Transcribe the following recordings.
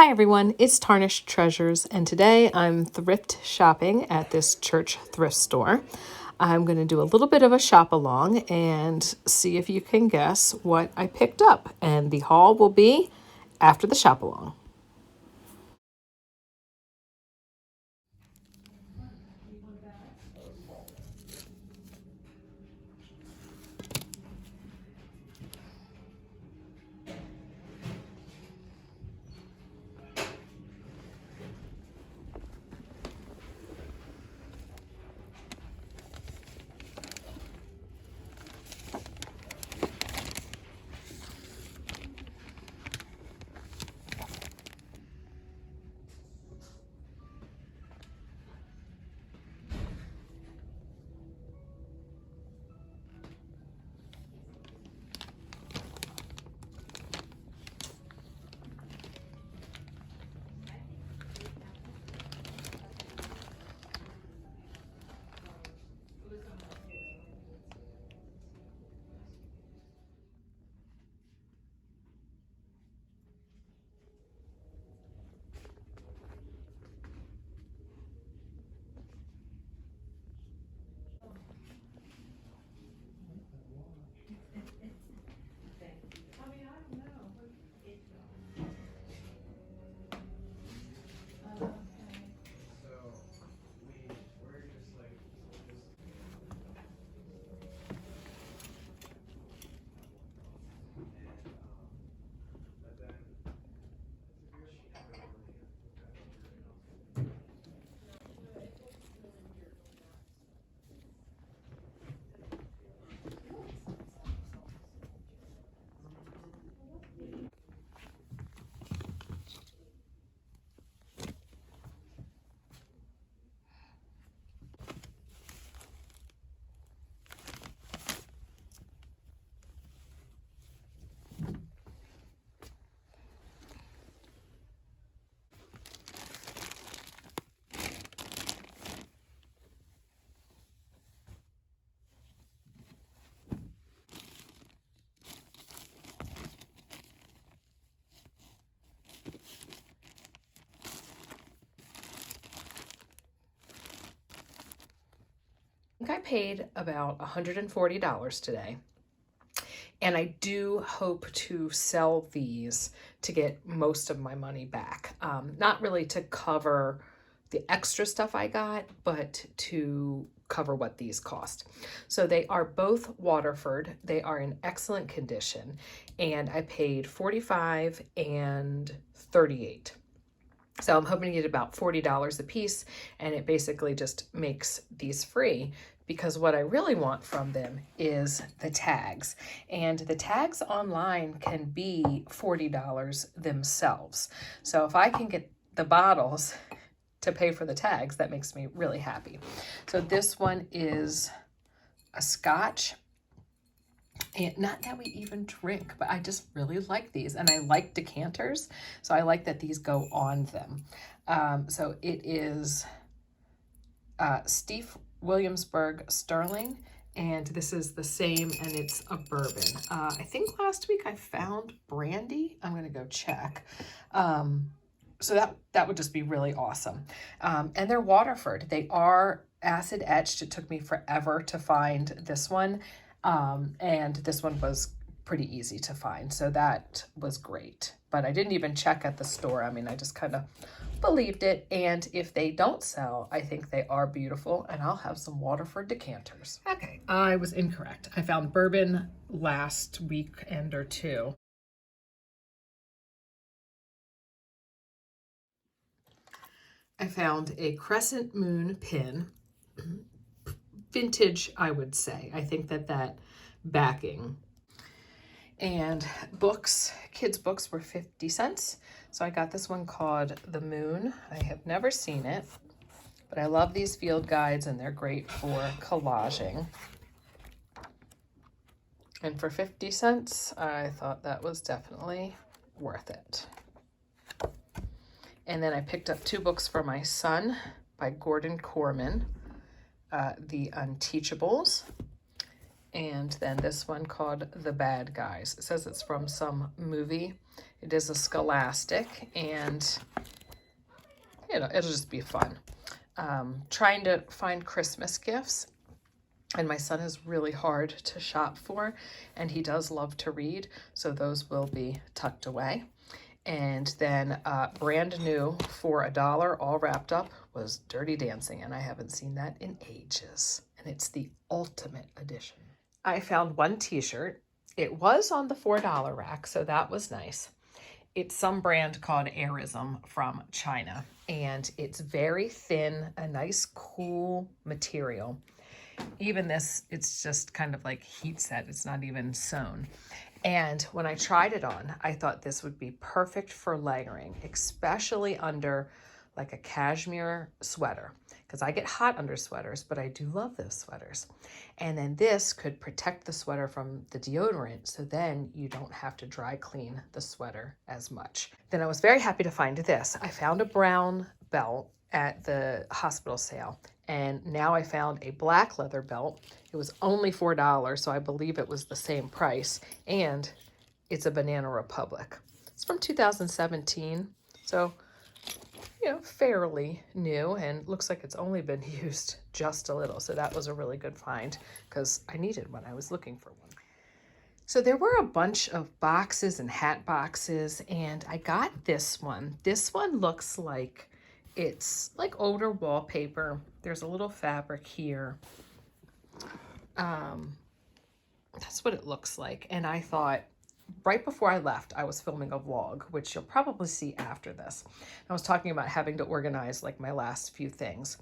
Hi everyone, it's Tarnished Treasures, and today I'm thrift shopping at this church thrift store. I'm going to do a little bit of a shop along and see if you can guess what I picked up, and the haul will be after the shop along. I think I paid about $140 today. And I do hope to sell these to get most of my money back. Not really to cover the extra stuff I got, but to cover what these cost. So they are both Waterford. They are in excellent condition, and I paid $45 and $38. So I'm hoping to get about $40 a piece, and it basically just makes these free, because what I really want from them is the tags. And the tags online can be $40 themselves. So if I can get the bottles to pay for the tags, that makes me really happy. So this one is a Scotch. And not that we even drink, but I just really like these, and I like decanters, so I like that these go on them. So it is Steve Williamsburg Sterling, and this is the same, and it's a bourbon. I think last week I found brandy. I'm gonna go check. So that would just be really awesome. And they're Waterford. They are acid etched. It took me forever to find this one. And this one was pretty easy to find, so that was great. But I didn't even check at the store. I mean, I just kind of believed it, and if they don't sell, I think they are beautiful, and I'll have some Waterford decanters. Okay, I was incorrect. I found bourbon last weekend or two. I found a crescent moon pin. Vintage, I would say. I think that backing. And books, kids' books were 50 cents. So I got this one called The Moon. I have never seen it, but I love these field guides, and they're great for collaging. And for 50 cents, I thought that was definitely worth it. And then I picked up two books for my son by Gordon Corman, The Unteachables. And then this one called The Bad Guys. It says it's from some movie. It is a Scholastic, and it'll just be fun. Trying to find Christmas gifts, and my son is really hard to shop for, and he does love to read, so those will be tucked away. And then brand new for $1, all wrapped up, was Dirty Dancing, and I haven't seen that in ages, and it's the ultimate edition. I found one t-shirt. It was on the $4 rack, so that was nice. It's some brand called Airism from China, and it's very thin, a nice cool material. Even this, it's just kind of like heat set. It's not even sewn. And when I tried it on, I thought this would be perfect for layering, especially under like a cashmere sweater, because I get hot under sweaters, but I do love those sweaters. And then this could protect the sweater from the deodorant, so then you don't have to dry clean the sweater as much. Then I was very happy to find this. I found a brown belt at the hospital sale, and now I found a black leather belt. It was only $4, so I believe it was the same price, and it's a Banana Republic. It's from 2017, so fairly new, and looks like it's only been used just a little. So that was a really good find because I needed one. I was looking for one. So there were a bunch of boxes and hat boxes, and I got this one. This one looks like it's like older wallpaper. There's a little fabric here. That's what it looks like. And I thought, right before I left, I was filming a vlog, which you'll probably see after this. I was talking about having to organize like my last few things.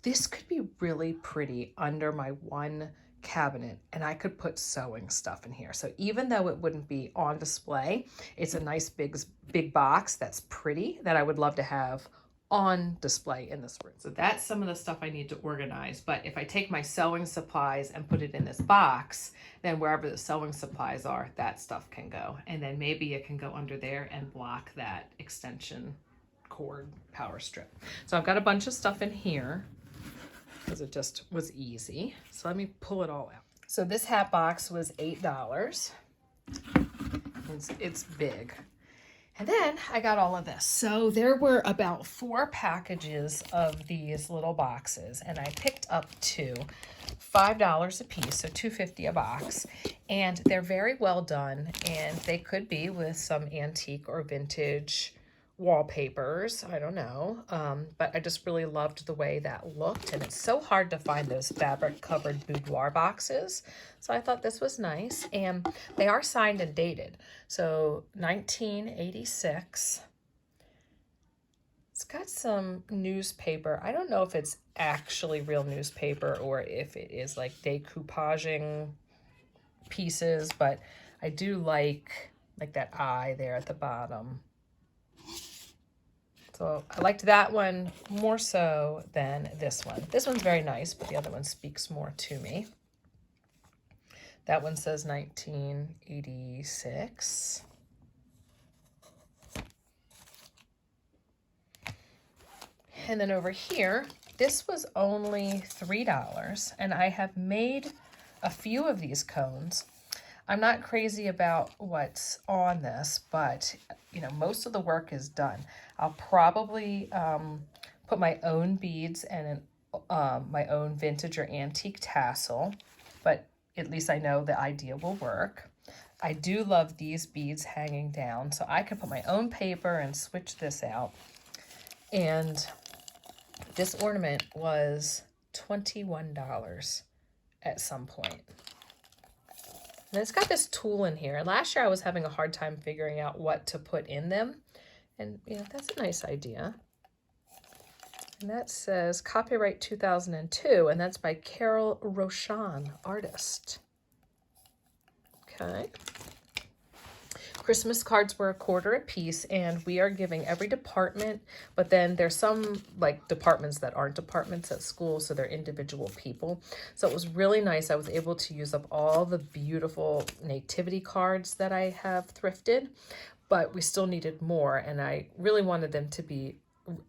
This could be really pretty under my one cabinet, and I could put sewing stuff in here. So even though it wouldn't be on display, it's a nice big box that's pretty that I would love to have on display in this room. So that's some of the stuff I need to organize. But if I take my sewing supplies and put it in this box, then wherever the sewing supplies are, that stuff can go. And then maybe it can go under there and block that extension cord power strip. So I've got a bunch of stuff in here because it just was easy. So let me pull it all out. So this hat box was $8. It's big. And then I got all of this. So there were about 4 packages of these little boxes, and I picked up 2, $5 a piece, so $2.50 a box. And they're very well done, and they could be with some antique or vintage wallpapers. I don't know, but I just really loved the way that looked, and it's so hard to find those fabric covered boudoir boxes, so I thought this was nice. And they are signed and dated, so 1986. It's got some newspaper. I don't know if it's actually real newspaper or if it is like decoupaging pieces, but I do like that eye there at the bottom. So I liked that one more so than this one. This one's very nice, but the other one speaks more to me. That one says 1986. And then over here, this was only $3, and I have made a few of these cones. I'm not crazy about what's on this, but most of the work is done. I'll probably put my own beads and my own vintage or antique tassel, but at least I know the idea will work. I do love these beads hanging down, so I could put my own paper and switch this out. And this ornament was $21 at some point. And it's got this tool in here. Last year I was having a hard time figuring out what to put in them. And that's a nice idea. And that says copyright 2002, and that's by Carol Roshan, artist. Okay. Christmas cards were $1 a piece, and we are giving every department, but then there's some like departments that aren't departments at school, so they're individual people. So it was really nice. I was able to use up all the beautiful nativity cards that I have thrifted, but we still needed more, and I really wanted them to be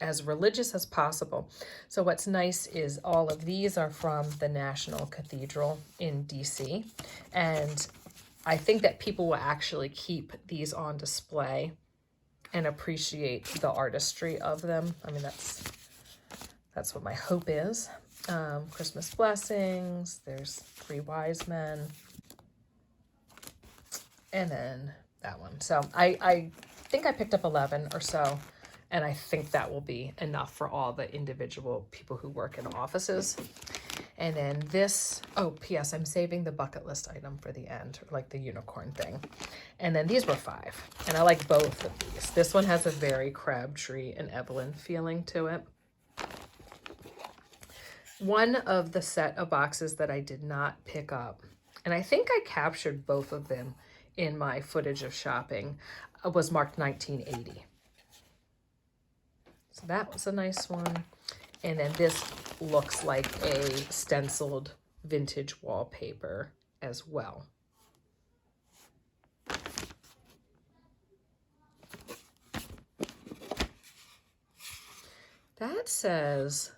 as religious as possible. So what's nice is all of these are from the National Cathedral in DC. And I think that people will actually keep these on display and appreciate the artistry of them. I mean, that's what my hope is. Christmas blessings, there's 3 wise men, and then that one. So I think I picked up 11 or so, and I think that will be enough for all the individual people who work in offices. And then this, oh, P.S. I'm saving the bucket list item for the end, like the unicorn thing. And then these were 5, and I like both of these. This one has a very Crabtree and Evelyn feeling to it. One of the set of boxes that I did not pick up, and I think I captured both of them in my footage of shopping, was marked 1980. So that was a nice one. And then this looks like a stenciled vintage wallpaper as well. That says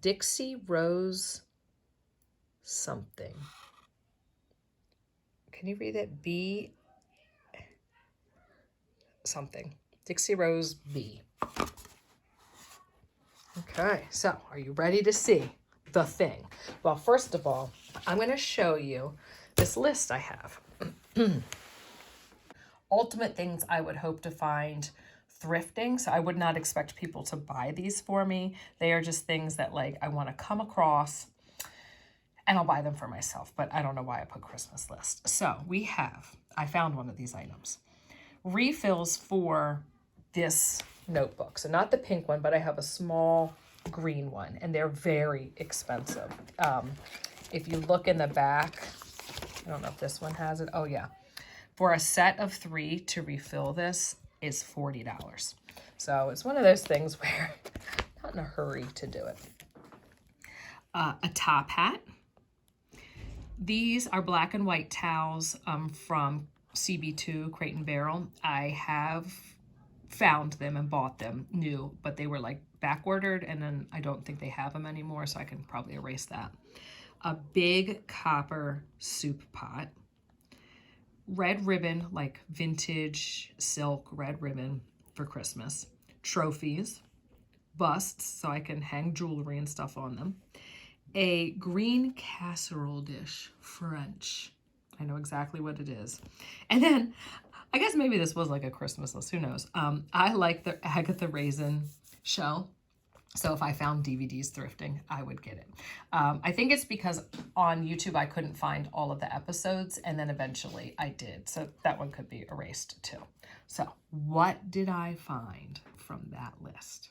Dixie Rose something. Can you read it? B something. Dixie Rose B. Okay, so are you ready to see the thing? Well, first of all, I'm going to show you this list I have. Ultimate things I would hope to find thrifting. So I would not expect people to buy these for me. They are just things that like I want to come across and I'll buy them for myself, but I don't know why I put Christmas list. So I found one of these items. Refills for this notebook. So not the pink one, but I have a small green one, and they're very expensive. If you look in the back, I don't know if this one has it. Oh yeah. For a set of 3 to refill this is $40. So it's one of those things where I'm not in a hurry to do it. A top hat. These are black and white towels from CB2 Crate and Barrel. I have found them and bought them new, but they were like back ordered, and then I don't think they have them anymore, so I can probably erase that. A big copper soup pot. Red ribbon, like vintage silk red ribbon for Christmas. Trophies. Busts, so I can hang jewelry and stuff on them. A green casserole dish, French. I know exactly what it is. And then I guess maybe this was like a Christmas list. Who knows? I like the Agatha Raisin show. So if I found DVDs thrifting, I would get it. I think it's because on YouTube, I couldn't find all of the episodes, and then eventually I did. So that one could be erased too. So what did I find from that list?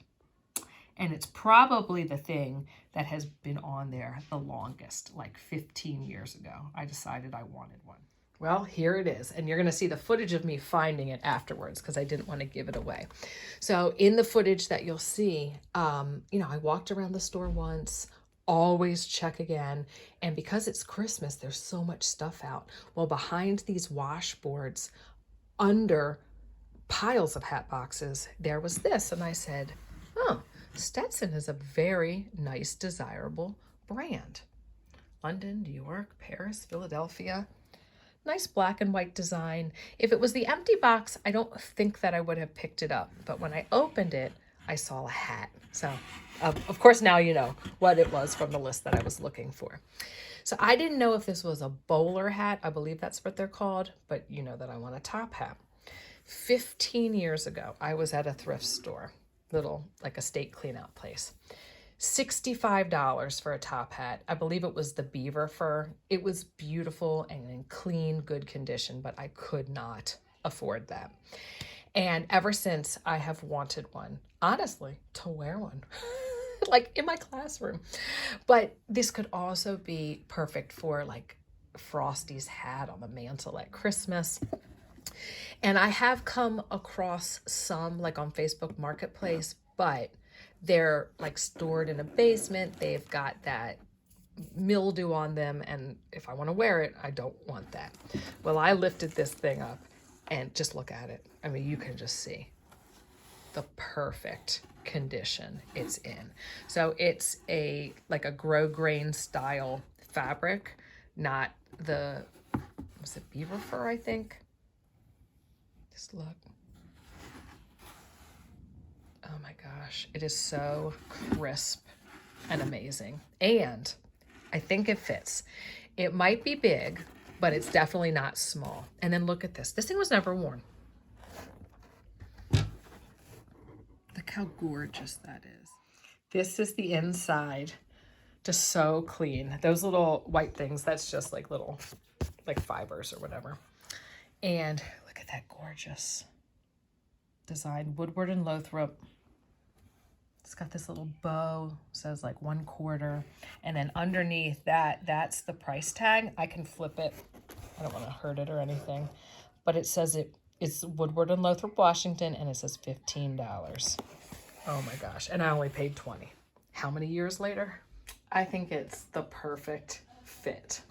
And it's probably the thing that has been on there the longest, like 15 years ago. I decided I wanted one. Well, here it is. And you're going to see the footage of me finding it afterwards because I didn't want to give it away. So in the footage that you'll see, I walked around the store once, always check again. And because it's Christmas, there's so much stuff out. Well, behind these washboards, under piles of hat boxes, there was this. And I said, oh, Stetson is a very nice, desirable brand. London, New York, Paris, Philadelphia. Nice black and white design. If it was the empty box, I don't think that I would have picked it up. But when I opened it, I saw a hat. So, of course, now you know what it was from the list that I was looking for. So I didn't know if this was a bowler hat. I believe that's what they're called. But you know that I want a top hat. 15 years ago, I was at a thrift store, little like estate clean out place. $65 for a top hat. I believe it was the beaver fur. It was beautiful and in clean, good condition, but I could not afford that. And ever since, I have wanted one, honestly, to wear one, like in my classroom. But this could also be perfect for like Frosty's hat on the mantle at Christmas. And I have come across some like on Facebook Marketplace, but they're like stored in a basement. They've got that mildew on them. And if I want to wear it, I don't want that. Well, I lifted this thing up and just look at it. I mean, you can just see the perfect condition it's in. So it's like a grosgrain style fabric, not the, was it beaver fur, I think? Just look. Oh my gosh, it is so crisp and amazing. And I think it fits. It might be big, but it's definitely not small. And then look at this. This thing was never worn. Look how gorgeous that is. This is the inside. Just so clean. Those little white things, that's just like little, like fibers or whatever. And look at that gorgeous design. Woodward and Lothrop. It's got this little bow, says like 1/4. And then underneath that, that's the price tag. I can flip it. I don't want to hurt it or anything. But it says it's Woodward and Lothrop, Washington, and it says $15. Oh my gosh. And I only paid $20. How many years later? I think it's the perfect fit.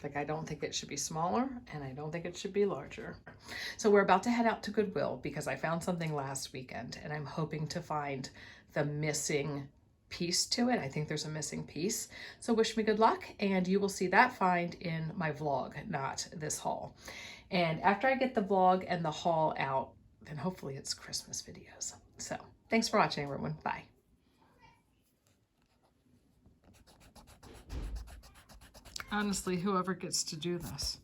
Like, I don't think it should be smaller, and I don't think it should be larger. So we're about to head out to Goodwill because I found something last weekend, and I'm hoping to find the missing piece to it. I think there's a missing piece. So wish me good luck, and you will see that find in my vlog, not this haul. And after I get the vlog and the haul out, then hopefully it's Christmas videos. So thanks for watching, everyone. Bye. Honestly, whoever gets to do this.